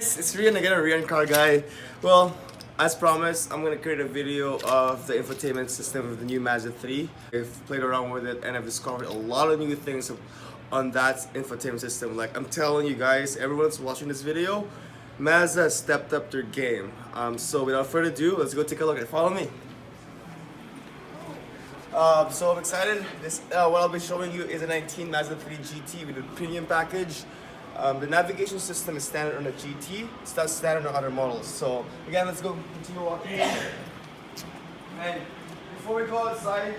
It's Rian again, a Rian car guy. Well, as promised, I'm gonna create a video of the infotainment system of the new Mazda 3. I've played around with it and I've discovered a lot of new things on that infotainment system. Like I'm telling you guys, everyone's watching this video, Mazda has stepped up their game. So without further ado, let's go take a look and follow me. So I'm excited. What I'll be showing you is a 19 Mazda 3 GT with a premium package. The navigation system is standard on the GT. It's not standard on other models. So again, let's go continue walking. And before we go outside,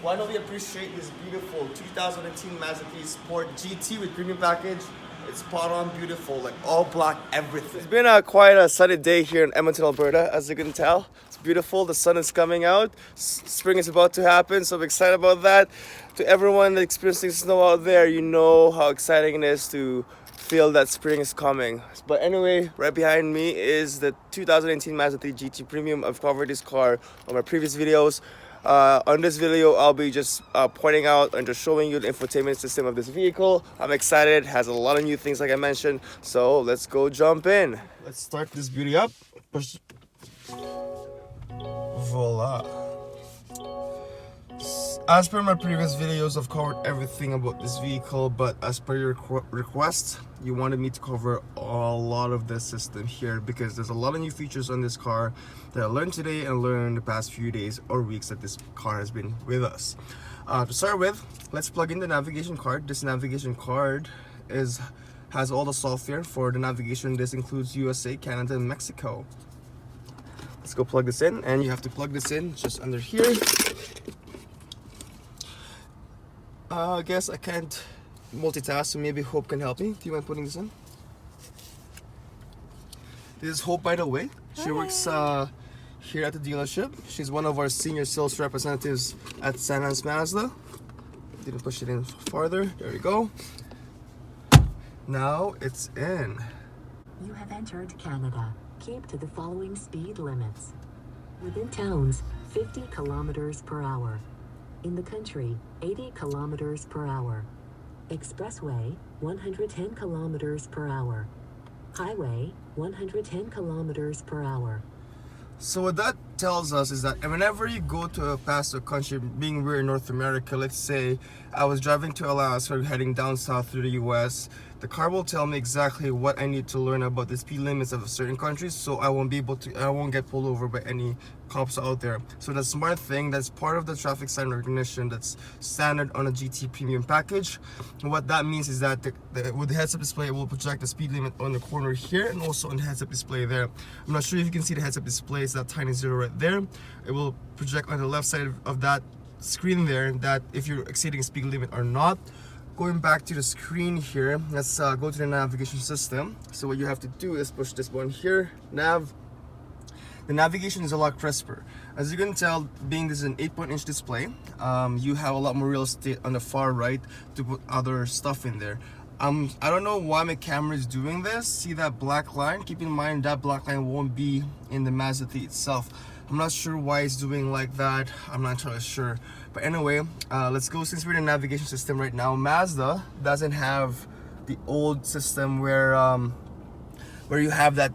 why don't we appreciate this beautiful 2018 Mazda 3 Sport GT with premium package? It's spot on, beautiful, like all black, everything. It's been quite a sunny day here in Edmonton, Alberta, as you can tell. It's beautiful, the sun is coming out, spring is about to happen, so I'm excited about that. To everyone that's experiencing snow out there, you know how exciting it is to feel that spring is coming. But anyway, right behind me is the 2018 Mazda 3 GT Premium. I've covered this car on my previous videos. On this video, I'll be just pointing out and just showing you the infotainment system of this vehicle. I'm excited, it has a lot of new things like I mentioned. So let's go jump in. Let's start this beauty up. Push. Voila. As per my previous videos, I've covered everything about this vehicle, but as per your request, you wanted me to cover a lot of this system here because there's a lot of new features on this car that I learned today and learned the past few days or weeks that this car has been with us. To start with, let's plug in the navigation card. This navigation card has all the software for the navigation. This includes USA, Canada, and Mexico. Let's go plug this in, and you have to plug this in just under here. I guess I can't multitask, so maybe Hope can help me. Do you mind putting this in? This is Hope, by the way. She works here at the dealership. She's one of our senior sales representatives at San Hans Mazda. Didn't push it in farther. There we go. Now it's in. You have entered Canada. Keep to the following speed limits. Within towns, 50 kilometers per hour. In the country, 80 kilometers per hour. Expressway, 110 kilometers per hour. Highway, 110 kilometers per hour. So what that tells us is that whenever you go to past a country, being we're in North America, let's say I was driving to Alaska heading down south through the US, the car will tell me exactly what I need to learn about the speed limits of certain countries, so I won't get pulled over by any cops out there. So the smart thing, that's part of the traffic sign recognition that's standard on a GT premium package. And what that means is that with the heads-up display, it will project the speed limit on the corner here and also on the heads-up display there. I'm not sure if you can see the heads-up display, it's that tiny zero right there. It will project on the left side of that screen there that if you're exceeding speed limit or not. Going back to the screen here, let's go to the navigation system. So what you have to do is push this button here, nav. The navigation is a lot crisper. As you can tell, being this is an 8-inch display, you have a lot more real estate on the far right to put other stuff in there. I don't know why my camera is doing this. See that black line? Keep in mind that black line won't be in the Mazda 3 itself. I'm not sure why it's doing like that. I'm not entirely sure. But anyway, let's go. Since we're in the navigation system right now, Mazda doesn't have the old system where you have that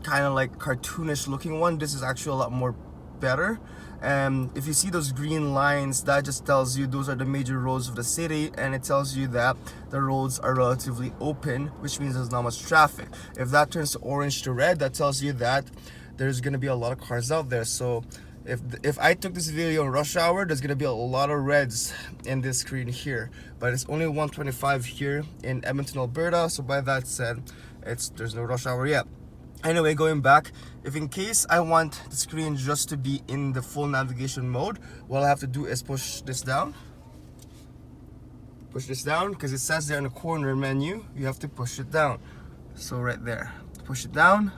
kind of like cartoonish looking one. This is actually a lot more better. And if you see those green lines, that just tells you those are the major roads of the city, and it tells you that the roads are relatively open, which means there's not much traffic. If that turns to orange to red, that tells you that there's gonna be a lot of cars out there. So if I took this video in rush hour, there's gonna be a lot of reds in this screen here, but it's only 1:25 here in Edmonton, Alberta. So by that said, there's no rush hour yet. Anyway, going back, if in case I want the screen just to be in the full navigation mode, what I have to do is push this down. Push this down because it says there in the corner menu, you have to push it down. So right there, push it down.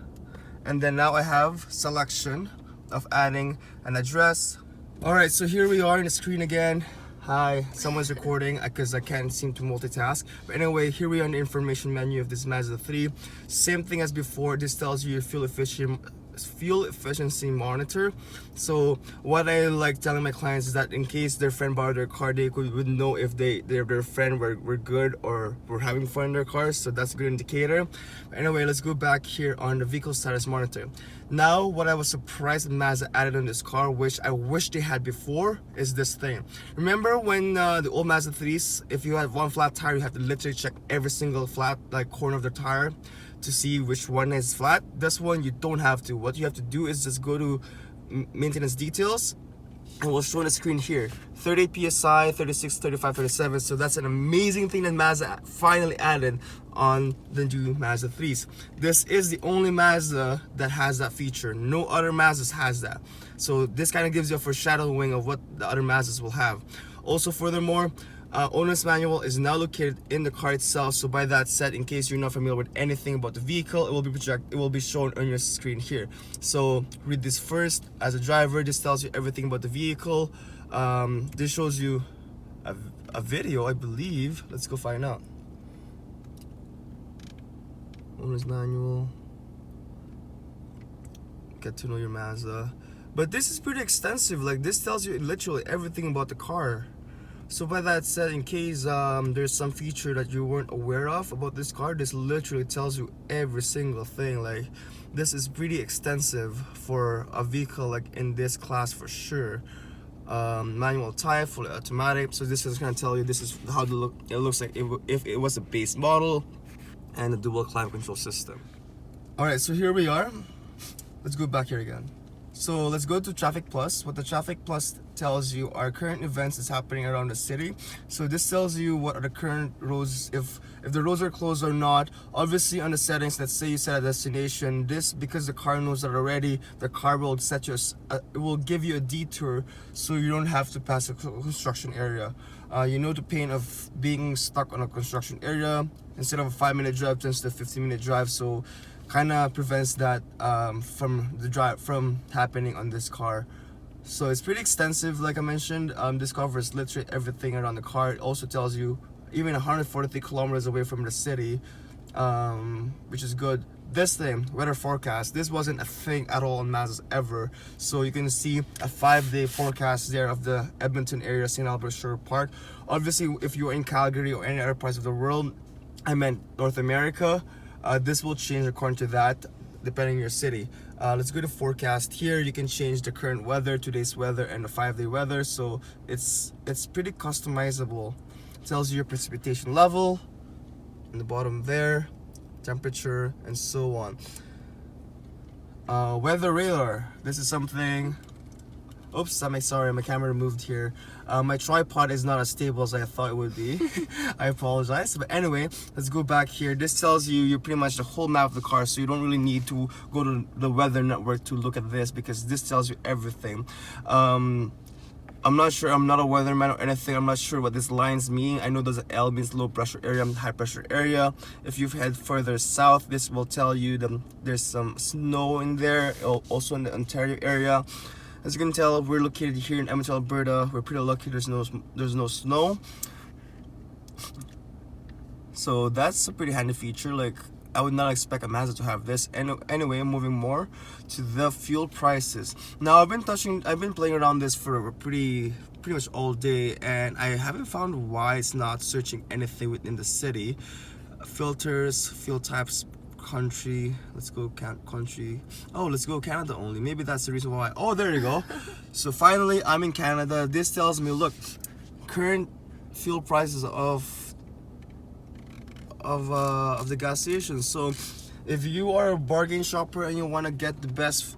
And then now I have selection of adding an address. All right, so here we are in the screen again. Hi, someone's recording because I can't seem to multitask. But anyway, here we are in the information menu of this Mazda 3. Same thing as before, this tells you your fuel fuel efficiency monitor. So what I like telling my clients is that in case their friend borrowed their car, they would know if their friend were good or were having fun in their cars. So that's a good indicator. Anyway, let's go back here on the vehicle status monitor. Now, what I was surprised Mazda added on this car, which I wish they had before, is this thing. Remember when the old Mazda 3s, if you had one flat tire, you have to literally check every single flat corner of the tire to see which one is flat? This one you don't have to. What you have to do is just go to maintenance details, and we'll show on the screen here 38 psi, 36, 35, 37. So that's an amazing thing that Mazda finally added on the new Mazda 3s. This is the only Mazda that has that feature. No other Mazdas has that. So this kind of gives you a foreshadowing of what the other Mazdas will have. Also, furthermore, owner's manual is now located in the car itself. So by that said, in case you're not familiar with anything about the vehicle, it will be shown on your screen here. So read this first. As a driver, this tells you everything about the vehicle. This shows you a video, I believe. Let's go find out. Owner's manual. Get to know your Mazda. But this is pretty extensive. Like, this tells you literally everything about the car. So by that said, in case there's some feature that you weren't aware of about this car, this literally tells you every single thing. Like, this is pretty extensive for a vehicle like in this class for sure. Manual type, fully automatic. So this is going to tell you this is how it looks like if it was a base model, and a dual climate control system. All right, so here we are. Let's go back here again. So let's go to Traffic Plus. What the Traffic Plus tells you are current events that's happening around the city. So this tells you what are the current roads, if the roads are closed or not. Obviously on the settings, let's say you set a destination, this, because the car knows that already, the car will set you, it will give you a detour so you don't have to pass a construction area. You know the pain of being stuck on a construction area. Instead of a 5-minute drive, turns to a 15-minute drive. So kind of prevents that from happening on this car. So it's pretty extensive, like I mentioned. This covers literally everything around the car. It also tells you even 143 kilometers away from the city, which is good. This thing, weather forecast, this wasn't a thing at all on Mazdas ever. So you can see a 5-day forecast there of the Edmonton area, St. Albert Shore Park. Obviously, if you're in Calgary or any other parts of the world, I meant North America, this will change according to that, depending on your city. Let's go to forecast. Here you can change the current weather, today's weather, and the 5-day weather. So it's pretty customizable. It tells you your precipitation level in the bottom there, temperature, and so on. Weather radar. This is something. Oops, sorry, my camera moved here. My tripod is not as stable as I thought it would be. I apologize. But anyway, let's go back here. This tells you pretty much the whole map of the car, so you don't really need to go to the weather network to look at this, because this tells you everything. I'm not sure, I'm not a weatherman or anything. I'm not sure what these lines mean. I know there's an L means low pressure area, high pressure area. If you head further south, this will tell you that there's some snow in there, also in the Ontario area. As you can tell, we're located here in Edmonton, Alberta. We're pretty lucky there's no snow. So that's a pretty handy feature. Like, I would not expect a Mazda to have this. Anyway, moving more to the fuel prices. Now I've been playing around this for pretty much all day, and I haven't found why it's not searching anything within the city. Filters, fuel types, country. Let's go country. Oh, let's go Canada only. Maybe that's the reason why. Oh, there you go. So finally, I'm in Canada. This tells me, look, current fuel prices of the gas stations. So if you are a bargain shopper and you want to get the best,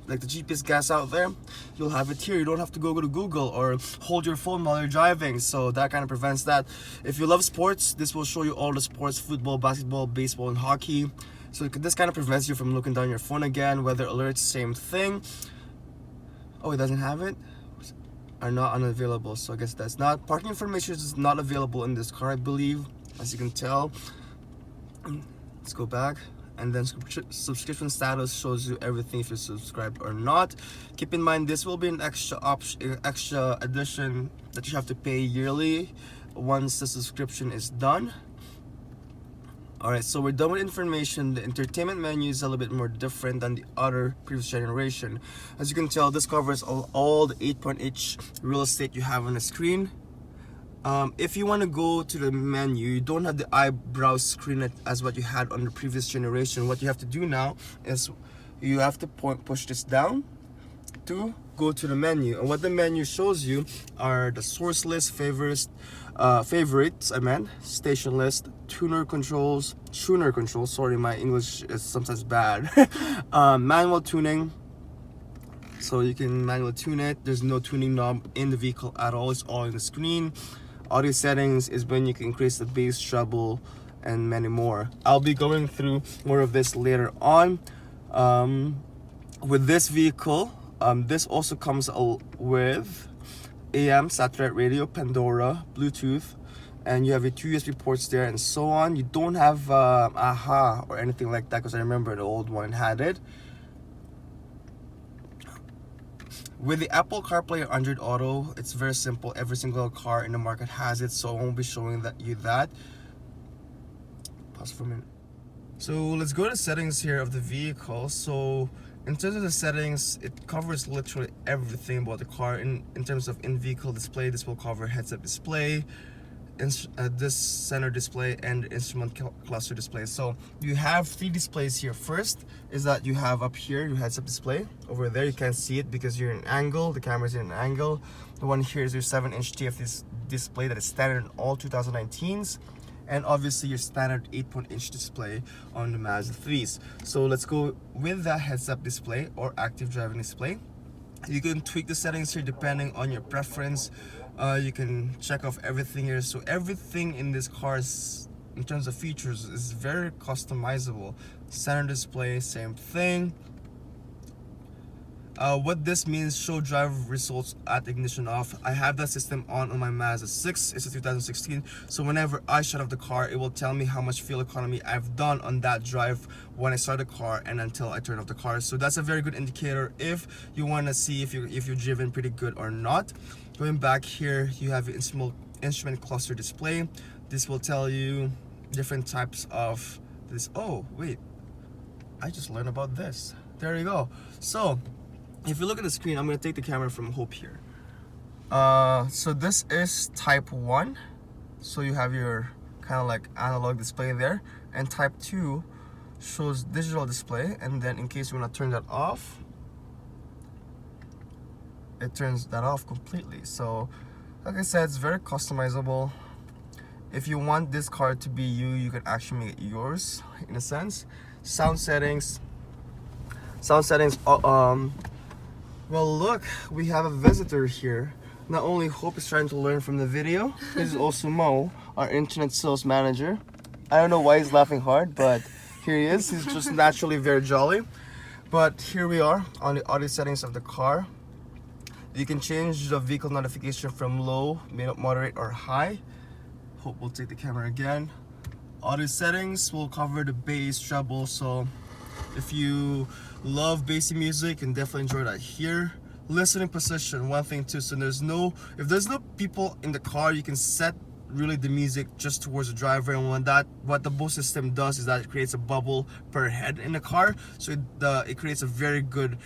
like the cheapest gas out there, you'll have it here. You don't have to go to Google or hold your phone while you're driving. So that kind of prevents that. If you love sports, this will show you all the sports: football, basketball, baseball, and hockey. So this kind of prevents you from looking down your phone again. Weather alerts, same thing. Oh, it doesn't have it? Are not unavailable. So I guess that's not. Parking information is not available in this car, I believe, as you can tell. Let's go back. And then subscription status shows you everything if you're subscribed or not. Keep in mind, this will be an extra addition that you have to pay yearly once the subscription is done. Alright, so we're done with information. The entertainment menu is a little bit more different than the other previous generation. As you can tell, this covers all the 8.h real estate you have on the screen. If you want to go to the menu, you don't have the eyebrow screen as what you had on the previous generation. What you have to do now is you have to push this down to go to the menu, and what the menu shows you are the source list, favorites, station list, tuner controls. Sorry, my English is sometimes bad. Manual tuning, so you can manually tune it. There's no tuning knob in the vehicle at all. It's all in the screen. Audio settings is when you can increase the bass, treble, and many more. I'll be going through more of this later on. With this vehicle, this also comes with AM, satellite radio, Pandora, Bluetooth, and you have your 2 USB ports there and so on. You don't have AHA or anything like that, because I remember the old one had it. With the Apple CarPlay or Android Auto, it's very simple. Every single car in the market has it, so I won't be showing you that. Pause for a minute. So let's go to settings here of the vehicle. So in terms of the settings, it covers literally everything about the car. In terms of in-vehicle display, this will cover heads-up display, this center display, and instrument cluster display. So you have 3 displays here. First is that you have up here your heads-up display. Over there you can't see it because you're in an angle, the camera's in an angle. The one here is your 7-inch TFT display that is standard in all 2019s. And obviously your standard 8.inch display on the Mazda 3s. So let's go with that heads-up display or active driving display. You can tweak the settings here depending on your preference. You can check off everything here. So everything in this car is, in terms of features, is very customizable. Center display, same thing. What this means, show driver results at ignition off. I have that system on my Mazda 6. It's a 2016. So whenever I shut off the car, it will tell me how much fuel economy I've done on that drive when I start the car and until I turn off the car. So that's a very good indicator if you want to see if you're driven pretty good or not. Going back here, you have your instrument cluster display. This will tell you different types of this. Oh wait, I just learned about this. There you go. So if you look at the screen, I'm going to take the camera from Hope here. So this is type 1. So you have your kind of like analog display there. And type 2 shows digital display. And then in case you want to turn that off, it turns that off completely. So like I said, it's very customizable. If you want this car to be you can actually make it yours in a sense. Sound settings. Well, look, we have a visitor here. Not only Hope is trying to learn from the video, this is also Mo, our internet sales manager. I don't know why he's laughing hard, but here he is. He's just naturally very jolly. But here we are on the audio settings of the car. You can change the vehicle notification from low, moderate, or high. Hope will take the camera again. Audio settings will cover the bass, treble, so if you love bassy music, you can definitely enjoy that here. Listening position, one thing too, so if there's no people in the car, you can set really the music just towards the driver, and what the Bose system does is that it creates a bubble per head in the car, so it creates a very good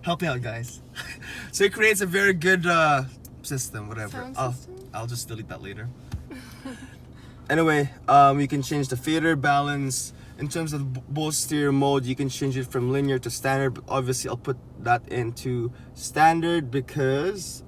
help me out, guys. So it creates a very good system, whatever. I'll just delete that later. Anyway, you can change the fader balance. In terms of both stereo mode, you can change it from linear to standard, but obviously I'll put that into standard because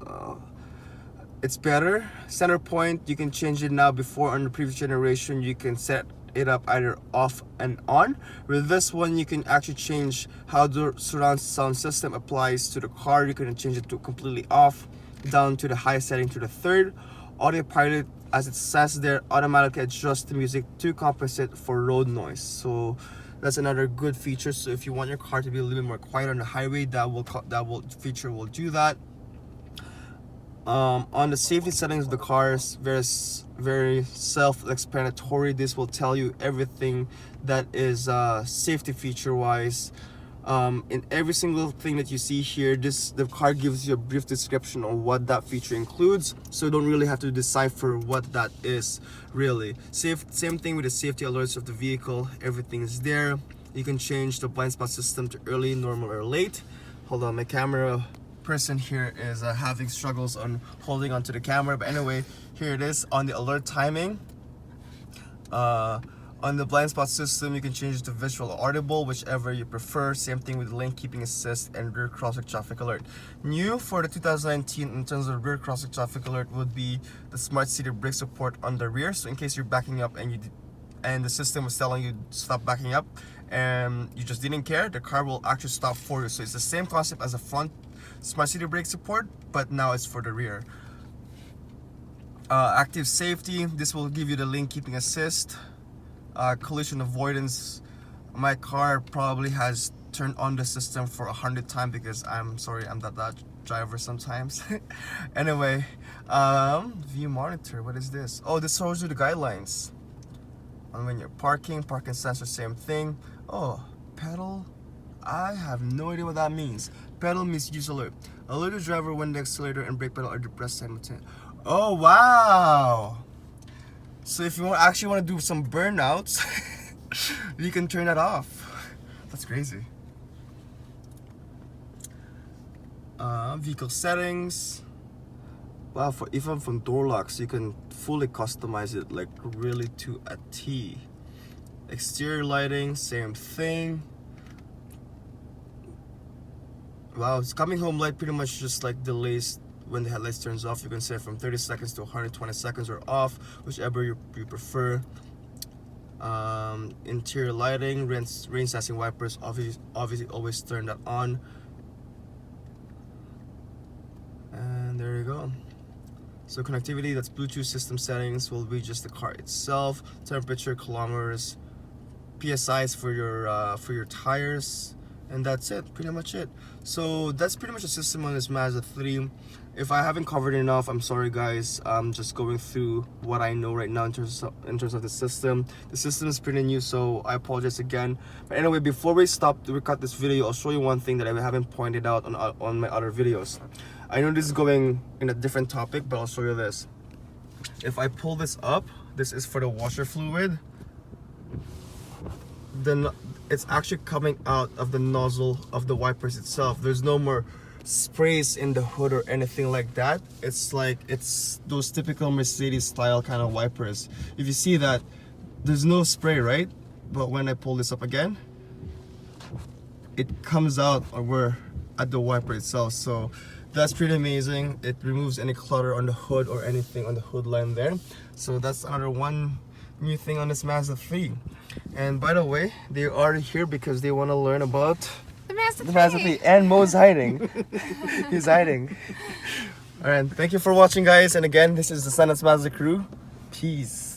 it's better. Center point, you can change it now. Before on the previous generation, you can set it up either off and on. With this one, you can actually change how the surround sound system applies to the car. You can change it to completely off, down to the highest setting to the 3rd. Audio pilot, as it says there, automatically adjusts the music to compensate for road noise. So that's another good feature. So if you want your car to be a little bit more quiet on the highway, that feature will do that. On the safety settings of the cars, very self-explanatory. This will tell you everything that is safety feature wise. In every single thing that you see here, the car gives you a brief description on what that feature includes, so you don't really have to decipher what that is really. Same thing with the safety alerts of the vehicle. Everything is there. You can change the blind spot system to early, normal, or late. Hold on, my camera person here is having struggles on holding onto the camera, but anyway, here it is on the alert timing. On the blind spot system, you can change it to visual or audible, whichever you prefer. Same thing with lane keeping assist and rear crossing traffic alert. New for the 2019 in terms of rear crossing traffic alert would be the smart seated brake support on the rear. So in case you're backing up and the system was telling you stop backing up and you just didn't care, the car will actually stop for you. So it's the same concept as a front smart seated brake support, but now it's for the rear. Active safety, this will give you the lane keeping assist. Collision avoidance, my car probably has turned on the system for 100 times because I'm sorry, I'm that driver sometimes. Anyway, view monitor, what is this? Oh, this shows you the guidelines on when you're parking sensor, same thing. Oh, pedal, I have no idea what that means. Pedal misuse alert. Alert the driver when the accelerator and brake pedal are depressed simultaneously. Oh wow! So if you actually want to do some burnouts, you can turn that off. That's crazy. Vehicle settings. Wow, even from door locks, you can fully customize it like really to a T. Exterior lighting, same thing. Wow, it's coming home light pretty much just like delays when the headlights turns off. You can set from 30 seconds to 120 seconds or off, whichever you prefer. Interior lighting, rain sensing wipers, obviously always turn that on. And there you go. So connectivity, that's Bluetooth system settings, will be just the car itself. Temperature, kilometers, PSIs for your tires. And that's it, pretty much it. So that's pretty much the system on this Mazda 3. If I haven't covered enough, I'm sorry guys. I'm just going through what I know right now in terms of the system. The system is pretty new, so I apologize again. But anyway, before we cut this video, I'll show you one thing that I haven't pointed out on my other videos. I know this is going in a different topic, but I'll show you this. If I pull this up, this is for the washer fluid. Then it's actually coming out of the nozzle of the wipers itself. There's no more sprays in the hood or anything like that. It's like, it's those typical Mercedes style kind of wipers. If you see that, there's no spray, right? But when I pull this up again, it comes out over at the wiper itself. So that's pretty amazing. It removes any clutter on the hood or anything on the hood line there. So that's another one new thing on this Mazda 3. And by the way, they are here because they want to learn about the Mazda 3. And Mo's hiding. He's hiding. Alright, thank you for watching guys. And again, this is the Sun Mazda crew. Peace.